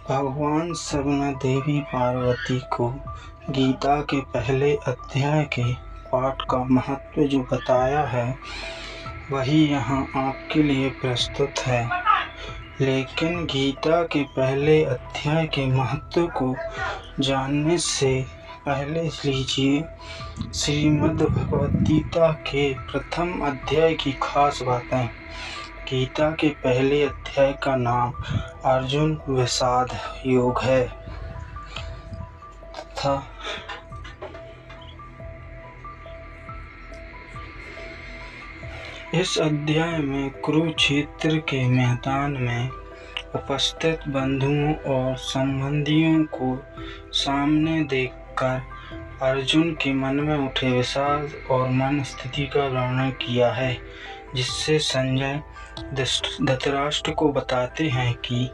भगवान शिव ने देवी पार्वती को गीता के पहले अध्याय के पाठ का महत्व जो बताया है वही यहाँ आपके लिए प्रस्तुत है। लेकिन गीता के पहले अध्याय के महत्व को जानने से पहले लीजिए श्रीमद् भगवद गीता के प्रथम अध्याय की खास बातें। गीता के पहले अध्याय का नाम अर्जुन विषाद योग है तथा इस अध्याय में कुरुक्षेत्र के मैदान में उपस्थित बंधुओं और संबंधियों को सामने देखकर अर्जुन के मन में उठे विषाद और मन स्थिति का वर्णन किया है, जिससे संजय धृतराष्ट्र को बताते हैं कि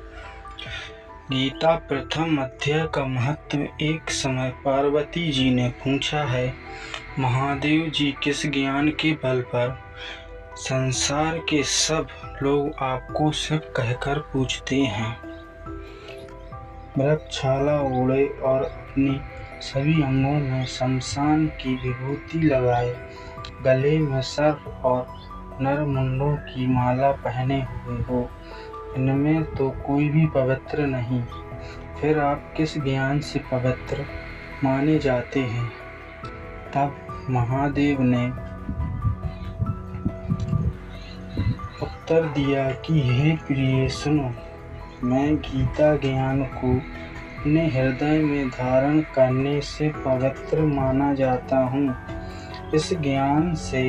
गीता प्रथम अध्याय का महत्व। एक समय पार्वती जी ने पूछा है, महादेव जी किस ज्ञान के बल पर संसार के सब लोग आपको शिव कहकर पूछते हैं। मृगछाला ओढ़े और अपने सभी अंगों में शमशान की विभूति लगाए, गले में सर्प और नरमुंडों की माला पहने हुए हो, इनमें तो कोई भी पवित्र नहीं, फिर आप किस ज्ञान से पवित्र माने जाते हैं। तब महादेव ने उत्तर दिया कि हे प्रिय सुनो, मैं गीता ज्ञान को अपने हृदय में धारण करने से पवित्र माना जाता हूँ। इस ज्ञान से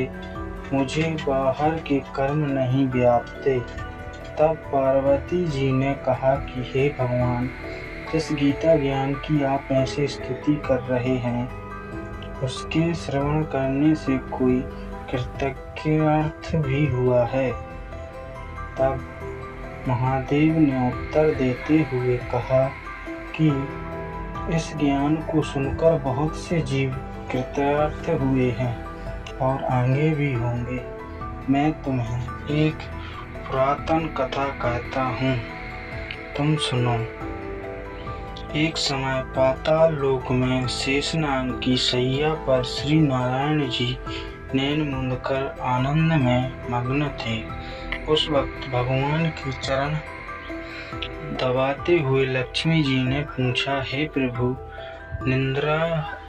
मुझे बाहर के कर्म नहीं व्यापते। तब पार्वती जी ने कहा कि हे भगवान, जिस गीता ज्ञान की आप ऐसे स्तुति कर रहे हैं, उसके श्रवण करने से कोई कृतज्ञार्थ भी हुआ है। तब महादेव ने उत्तर देते हुए कहा कि इस ज्ञान को सुनकर बहुत से जीव कृतार्थ हुए हैं और आगे भी होंगे। मैं तुम्हें एक पुरातन कथा कहता हूँ, तुम सुनो। एक समय पाताल लोक में शेषनाग की शैया पर श्री नारायण जी नैन मूंद कर आनंद में मग्न थे। उस वक्त भगवान के चरण दबाते हुए लक्ष्मी जी ने पूछा, हे प्रभु, निद्रा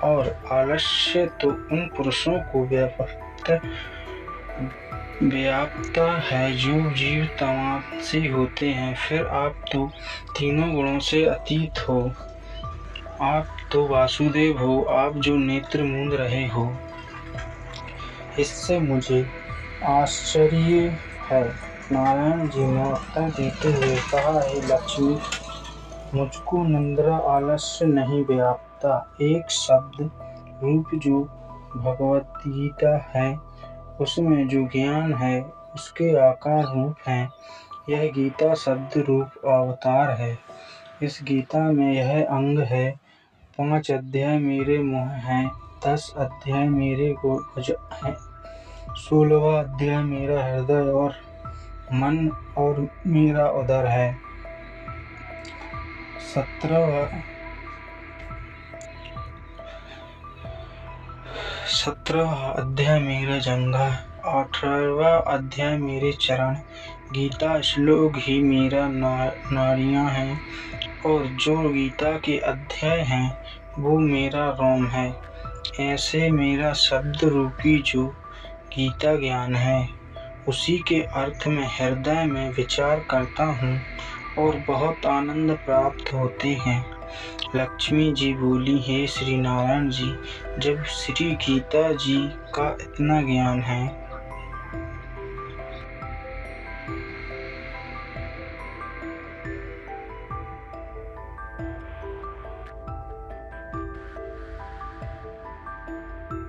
और आलस्य तो उन पुरुषों को व्यापता है जो जीव तमाशे होते हैं, फिर आप तो तीनों गुणों से अतीत हो। आप तो वासुदेव हो, आप जो नेत्र मूंद रहे हो। इससे मुझे आश्चर्य है। नारायण जी ने उत्तर देते हुए कहा, हे लक्ष्मी, मुझको निद्रा आलस्य नहीं व्यापता। एक शब्द रूप जो भगवद गीता है, उसमें जो ज्ञान है उसके आकार रूप है। यह गीता शब्द रूप अवतार है। इस गीता में यह अंग है। 5 अध्याय मेरे मुँह हैं, 10 अध्याय मेरे गोज हैं, 16वां अध्याय मेरा हृदय और मन और मेरा उदर है, 17वां अध्याय मेरा जंघा, 18वां अध्याय मेरे चरण। गीता श्लोक ही मेरा नाड़ियाँ हैं और जो गीता के अध्याय हैं वो मेरा रोम है। ऐसे मेरा शब्द रूपी जो गीता ज्ञान है, उसी के अर्थ में हृदय में विचार करता हूँ और बहुत आनंद प्राप्त होते हैं। लक्ष्मी जी बोली, हे श्री नारायण जी, जब श्री गीता जी का इतना ज्ञान है